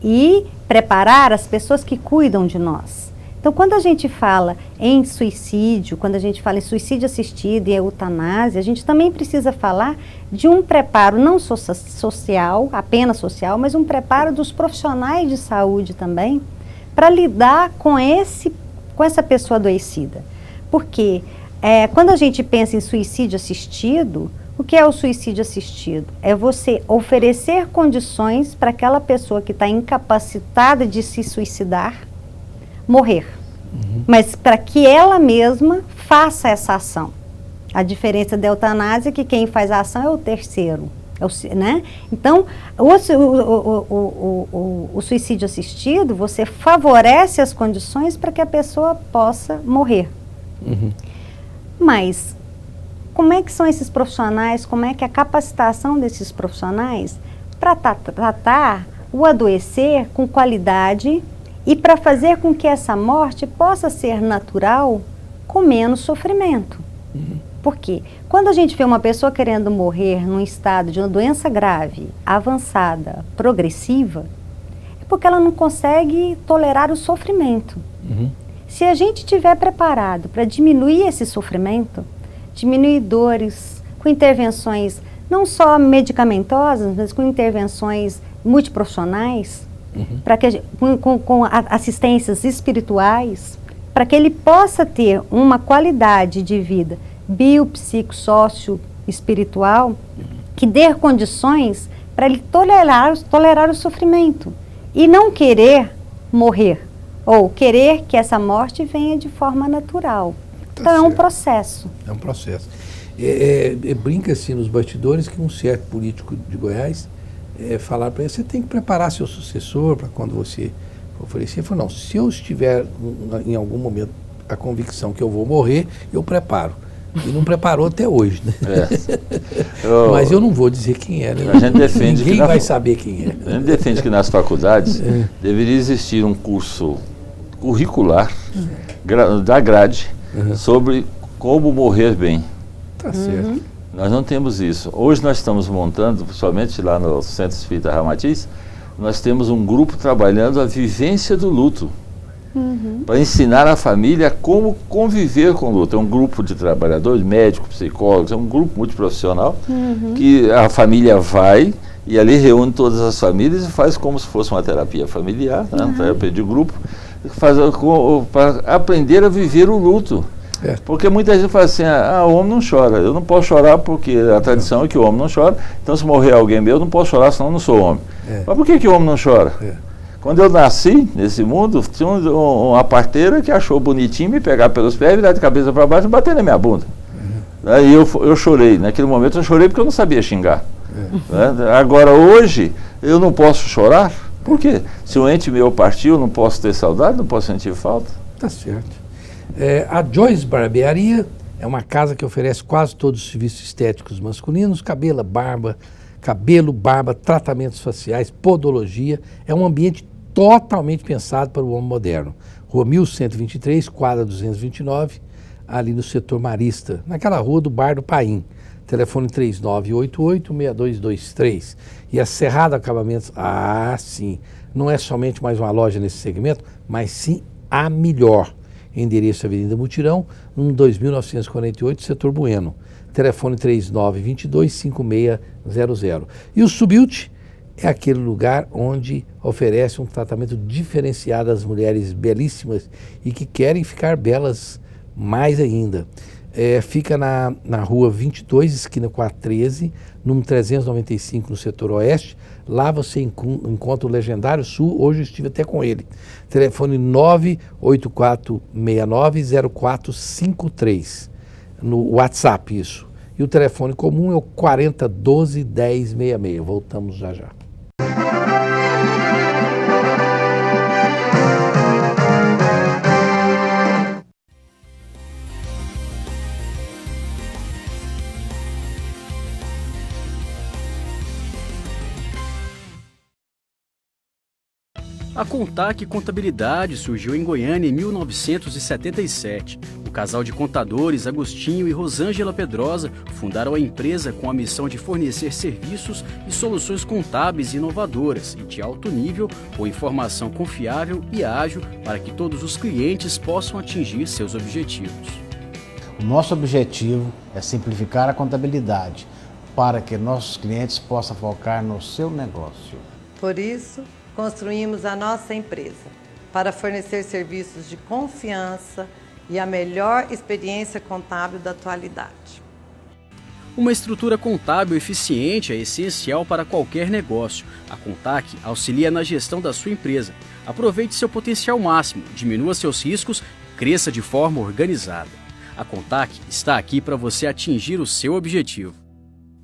E preparar as pessoas que cuidam de nós. Então, quando a gente fala em suicídio, quando a gente fala em suicídio assistido e eutanásia, a gente também precisa falar de um preparo não social, apenas social, mas um preparo dos profissionais de saúde também, para lidar com essa pessoa adoecida. Porque quando a gente pensa em suicídio assistido, o que é o suicídio assistido? É você oferecer condições para aquela pessoa que está incapacitada de se suicidar, morrer, mas para que ela mesma faça essa ação. A diferença da eutanásia é que quem faz a ação é o terceiro, né? Então, o suicídio assistido, você favorece as condições para que a pessoa possa morrer. Mas, como é que são esses profissionais, como é que a capacitação desses profissionais para tratar o adoecer com qualidade e para fazer com que essa morte possa ser natural, com menos sofrimento. Por quê? Quando a gente vê uma pessoa querendo morrer num estado de uma doença grave, avançada, progressiva, é porque ela não consegue tolerar o sofrimento. Se a gente estiver preparado para diminuir esse sofrimento, diminuir dores, com intervenções não só medicamentosas, mas com intervenções multiprofissionais, para que com assistências espirituais, para que ele possa ter uma qualidade de vida biopsico-sócio-espiritual que dê condições para ele tolerar o sofrimento e não querer morrer, ou querer que essa morte venha de forma natural. Então é um processo. É um processo. Brinca-se nos bastidores que um certo político de Goiás falar para ele, você tem que preparar seu sucessor para quando você oferecer. Ele falou, não, se eu estiver em algum momento a convicção que eu vou morrer, eu preparo. E não preparou até hoje, né? Mas eu não vou dizer quem é, né? A gente defende Ninguém vai saber quem é. A gente defende que nas faculdades deveria existir um curso curricular da grade sobre como morrer bem. Tá certo. Nós não temos isso. Hoje nós estamos montando, principalmente lá no Centro Espírita Ramatiz, nós temos um grupo trabalhando a vivência do luto. Para ensinar a família como conviver com o luto. É um grupo de trabalhadores, médicos, psicólogos, é um grupo multiprofissional que a família vai e ali reúne todas as famílias e faz como se fosse uma terapia familiar, uma terapia de grupo, para aprender a viver o luto. Porque muita gente fala assim, o homem não chora, eu não posso chorar porque a tradição é que o homem não chora, então se morrer alguém meu, eu não posso chorar, senão eu não sou homem. Mas por que o homem não chora? Quando eu nasci nesse mundo, tinha uma parteira que achou bonitinho me pegar pelos pés, virar de cabeça para baixo e bater na minha bunda. Aí eu chorei, naquele momento eu chorei porque eu não sabia xingar. Agora hoje, eu não posso chorar? Por quê? Se um ente meu partiu, eu não posso ter saudade, não posso sentir falta? Tá certo. A Joyce Barbearia é uma casa que oferece quase todos os serviços estéticos masculinos, cabelo, barba, tratamentos faciais, podologia. É um ambiente totalmente pensado para o homem moderno. Rua 1123, quadra 229, ali no setor Marista, naquela rua do Bar do Paim. Telefone 3988-6223. E a Cerrado Acabamentos, sim, não é somente mais uma loja nesse segmento, mas sim a melhor. Endereço Avenida Mutirão, 2948, setor Bueno. Telefone 3922-5600. E o Subilt é aquele lugar onde oferece um tratamento diferenciado às mulheres belíssimas e que querem ficar belas mais ainda. Fica na rua 22, esquina 413, número 395, no setor oeste. Lá você encontra o legendário Sul, hoje eu estive até com ele. Telefone 98469-0453, no WhatsApp isso. E o telefone comum é o 4012-1066. Voltamos já já. A Contac Contabilidade surgiu em Goiânia em 1977. O casal de contadores Agostinho e Rosângela Pedrosa fundaram a empresa com a missão de fornecer serviços e soluções contábeis inovadoras e de alto nível, com informação confiável e ágil para que todos os clientes possam atingir seus objetivos. O nosso objetivo é simplificar a contabilidade para que nossos clientes possam focar no seu negócio. Por isso, construímos a nossa empresa para fornecer serviços de confiança e a melhor experiência contábil da atualidade. Uma estrutura contábil eficiente é essencial para qualquer negócio. A Contac auxilia na gestão da sua empresa. Aproveite seu potencial máximo, diminua seus riscos e cresça de forma organizada. A Contac está aqui para você atingir o seu objetivo.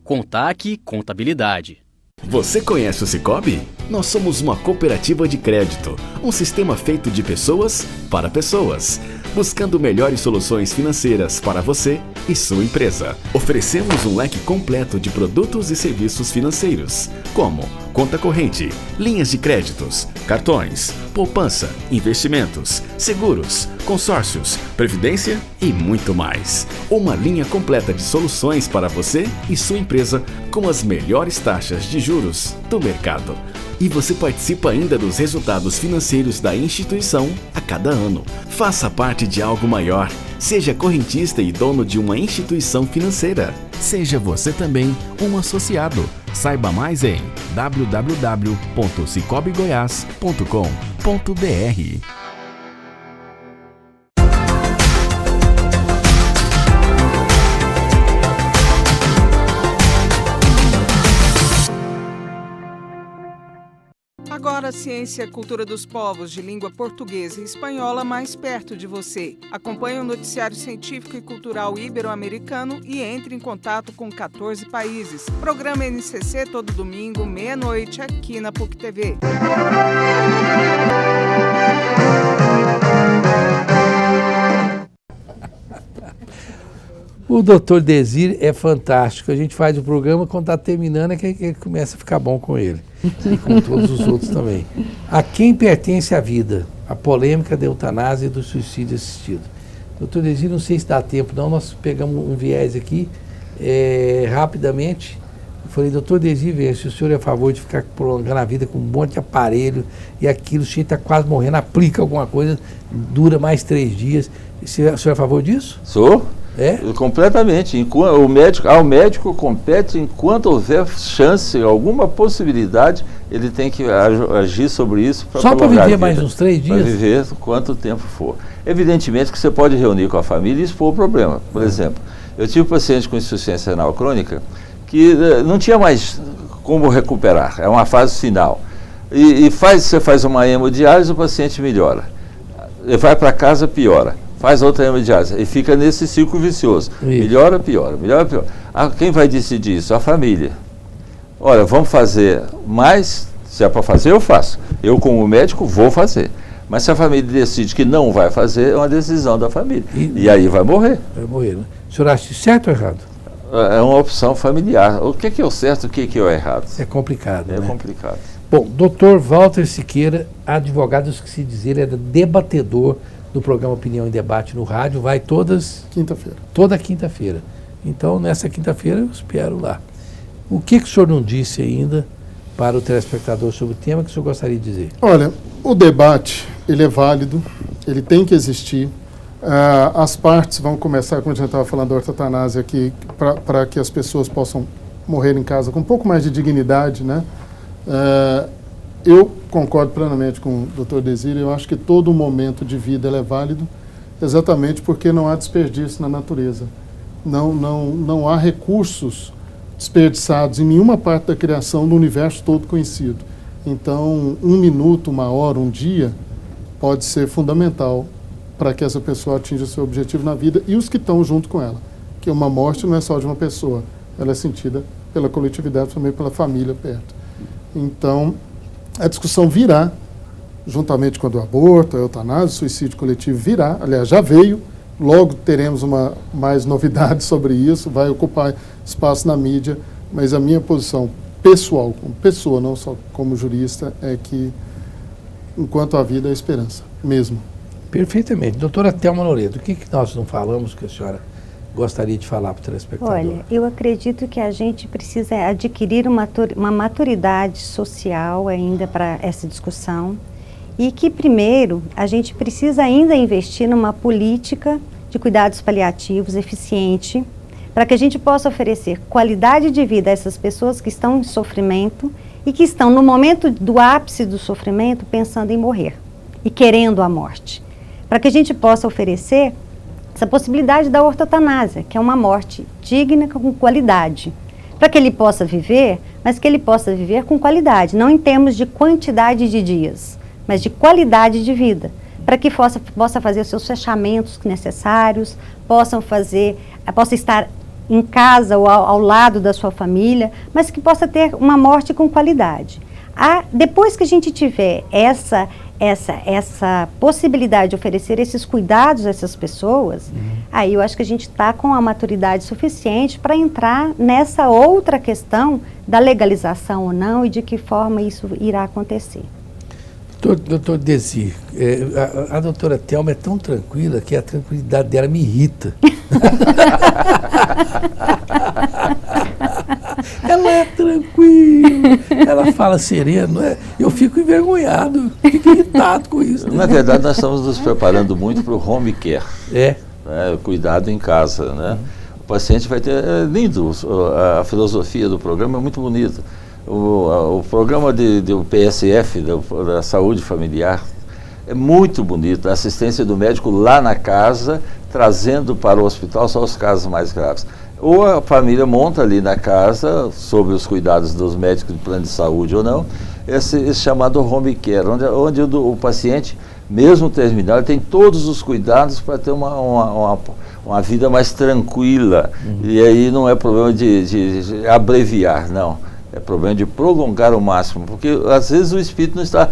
Contac Contabilidade. Você conhece o Sicoob? Nós somos uma cooperativa de crédito, um sistema feito de pessoas para pessoas, buscando melhores soluções financeiras para você e sua empresa. Oferecemos um leque completo de produtos e serviços financeiros, como conta corrente, linhas de créditos, cartões, poupança, investimentos, seguros, consórcios, previdência e muito mais. Uma linha completa de soluções para você e sua empresa com as melhores taxas de juros do mercado. E você participa ainda dos resultados financeiros da instituição a cada ano. Faça parte de algo maior. Seja correntista e dono de uma instituição financeira. Seja você também um associado. Saiba mais em www.sicobgoias.com.br. Agora a ciência e a cultura dos povos de língua portuguesa e espanhola mais perto de você. Acompanhe o noticiário científico e cultural ibero-americano e entre em contato com 14 países. Programa NCC todo domingo, meia-noite, aqui na PUC TV. O doutor Desir é fantástico. A gente faz o programa, quando está terminando é que começa a ficar bom com ele. E com todos os outros também. A quem pertence a vida? A polêmica da eutanásia e do suicídio assistido. Doutor Desir, não sei se dá tempo não, nós pegamos um viés aqui, rapidamente. Eu falei, doutor Desir, se o senhor é a favor de ficar prolongando a vida com um monte de aparelho e aquilo, o senhor está quase morrendo, aplica alguma coisa, dura mais 3 dias. O senhor é a favor disso? Sou. É? Completamente. Ao médico compete, enquanto houver chance, alguma possibilidade, ele tem que agir sobre isso. Só para viver mais uns 3 dias? Para viver quanto tempo for. Evidentemente que você pode reunir com a família e expor o problema. Por exemplo, eu tive um paciente com insuficiência renal crônica que não tinha mais como recuperar, é uma fase final. Você faz uma hemodiálise, o paciente melhora. Ele vai para casa, piora. Faz outra hemodiálise e fica nesse ciclo vicioso. Isso. Melhora, piora, melhora, piora. Quem vai decidir isso? A família. Olha, vamos fazer mais, se é para fazer, eu faço. Eu, como médico, vou fazer. Mas se a família decide que não vai fazer, é uma decisão da família. E aí vai morrer. Vai morrer, né? O senhor acha certo ou errado? É uma opção familiar. O que é o certo, o que é o errado? É complicado, né? É complicado. Bom, doutor Walter Siqueira, advogado que se diz, ele é debatedor do programa Opinião em Debate no rádio, vai quinta-feira. Toda quinta-feira. Então, nessa quinta-feira, eu espero lá. O que o senhor não disse ainda para o telespectador sobre o tema que o senhor gostaria de dizer? Olha, o debate, ele é válido, ele tem que existir. As partes vão começar, como a gente estava falando da eutanásia aqui, para que as pessoas possam morrer em casa com um pouco mais de dignidade, né? Eu concordo plenamente com o Dr. Desir, eu acho que todo momento de vida é válido, exatamente porque não há desperdício na natureza. Não há recursos desperdiçados em nenhuma parte da criação do universo todo conhecido. Então, 1 minuto, 1 hora, 1 dia, pode ser fundamental para que essa pessoa atinja o seu objetivo na vida e os que estão junto com ela. Que uma morte não é só de uma pessoa, ela é sentida pela coletividade, também pela família perto. Então, a discussão virá, juntamente com o aborto, a eutanásia, o suicídio coletivo virá, aliás, já veio, logo teremos mais novidades sobre isso, vai ocupar espaço na mídia, mas a minha posição pessoal, como pessoa, não só como jurista, é que enquanto a vida é esperança, mesmo. Perfeitamente. Doutora Thelma Noledo, o que nós não falamos que a senhora gostaria de falar para o telespectador? Olha, eu acredito que a gente precisa adquirir uma maturidade social ainda para essa discussão e que, primeiro, a gente precisa ainda investir numa política de cuidados paliativos eficiente para que a gente possa oferecer qualidade de vida a essas pessoas que estão em sofrimento e que estão no momento do ápice do sofrimento pensando em morrer e querendo a morte. Para que a gente possa oferecer essa possibilidade da ortotanásia, que é uma morte digna com qualidade, para que ele possa viver, mas que ele possa viver com qualidade, não em termos de quantidade de dias, mas de qualidade de vida, para que possa fazer os seus fechamentos necessários, possa estar em casa ou ao lado da sua família, mas que possa ter uma morte com qualidade. Depois que a gente tiver essa possibilidade de oferecer esses cuidados a essas pessoas, aí eu acho que a gente está com a maturidade suficiente para entrar nessa outra questão da legalização ou não e de que forma isso irá acontecer. Doutor Desir, a doutora Thelma é tão tranquila que a tranquilidade dela me irrita. Ela é tranquila, ela fala sereno, eu fico envergonhado, fico irritado com isso. Na verdade, nós estamos nos preparando muito para o home care. Cuidado em casa, né? O paciente vai ter... É lindo, a filosofia do programa é muito bonita. O programa do PSF, da saúde familiar, é muito bonito. A assistência do médico lá na casa, trazendo para o hospital só os casos mais graves. Ou a família monta ali na casa, sob os cuidados dos médicos de plano de saúde ou não, esse chamado home care, onde o paciente, mesmo terminal, ele tem todos os cuidados para ter uma vida mais tranquila. E aí não é problema de abreviar, não. É problema de prolongar o máximo, porque às vezes o espírito não está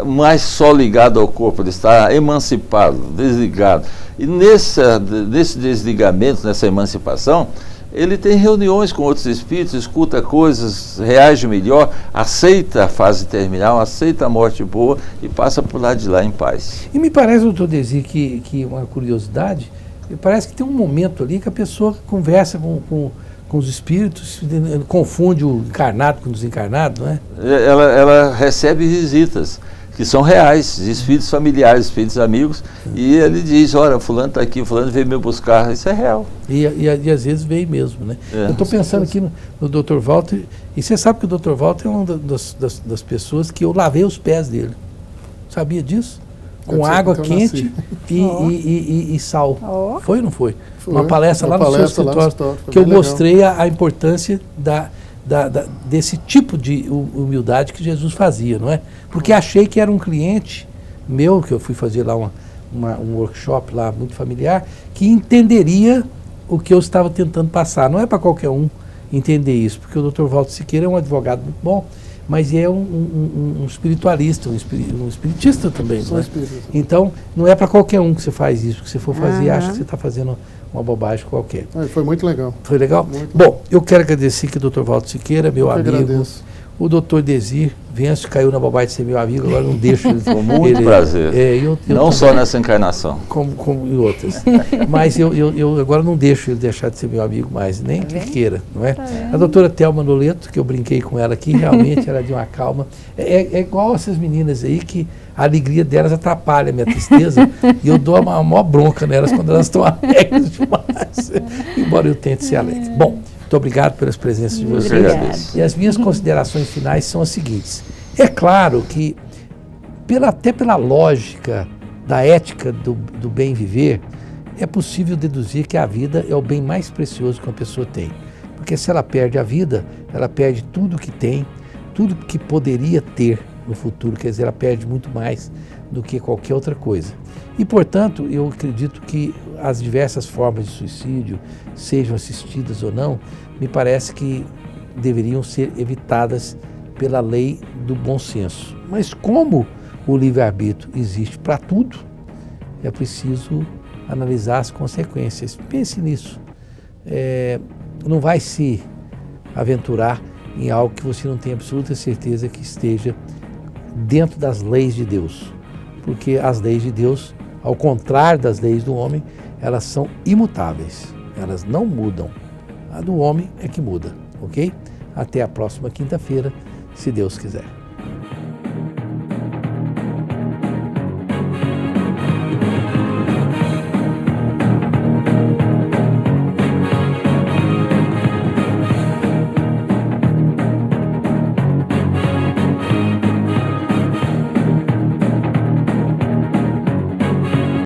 mais só ligado ao corpo, ele está emancipado, desligado. E nesse desligamento, nessa emancipação, ele tem reuniões com outros espíritos, escuta coisas, reage melhor, aceita a fase terminal, aceita a morte boa e passa por lá de lá em paz. E me parece, doutor Desi, que uma curiosidade, me parece que tem um momento ali que a pessoa conversa com os espíritos, confunde o encarnado com o desencarnado, não é? Ela recebe visitas, que são reais, de espíritos familiares, espíritos amigos, e ele diz, olha, fulano está aqui, fulano veio me buscar, isso é real. E às vezes veio mesmo, né? Eu estou pensando aqui no Dr. Walter, e você sabe que o Dr. Walter é uma das pessoas que eu lavei os pés dele. Sabia disso? Com água quente e sal. Foi ou não foi? Uma palestra lá no seu escritório, que eu mostrei a importância desse tipo de humildade que Jesus fazia, não é? Porque achei que era um cliente meu, que eu fui fazer lá um workshop lá muito familiar, que entenderia o que eu estava tentando passar. Não é para qualquer um entender isso, porque o Dr. Walter Siqueira é um advogado muito bom, mas é um espiritualista, um espiritista também. Não é? Então, não é para qualquer um que você faz isso. Que você for fazer, acha que você está fazendo uma bobagem qualquer. Foi muito legal. Foi legal? Muito bom, eu quero agradecer que o Dr. Walter Siqueira, meu amigo. Agradeço. O doutor Desir Venço caiu na bobagem de ser meu amigo, agora não deixo ele. Com muito prazer. Eu não só nessa encarnação. Como em outras. Mas eu agora não deixo ele deixar de ser meu amigo mais, nem que queira, não é? A doutora Thelma Noleto, que eu brinquei com ela aqui, realmente ela é de uma calma. É igual essas meninas aí que a alegria delas atrapalha a minha tristeza e eu dou uma maior bronca nelas quando elas estão alegres demais. Embora eu tente ser alegre. Bom, muito obrigado pelas presenças de vocês. E as minhas considerações finais são as seguintes. É claro que, até pela lógica da ética do bem viver, é possível deduzir que a vida é o bem mais precioso que uma pessoa tem. Porque se ela perde a vida, ela perde tudo que tem, tudo que poderia ter no futuro, quer dizer, ela perde muito mais do que qualquer outra coisa. E, portanto, eu acredito que as diversas formas de suicídio, sejam assistidas ou não, me parece que deveriam ser evitadas pela lei do bom senso. Mas como o livre-arbítrio existe para tudo, é preciso analisar as consequências. Pense nisso. Não vai se aventurar em algo que você não tem absoluta certeza que esteja dentro das leis de Deus. Porque as leis de Deus, ao contrário das leis do homem, elas são imutáveis. Elas não mudam. A do homem é que muda, ok? Até a próxima quinta-feira, se Deus quiser.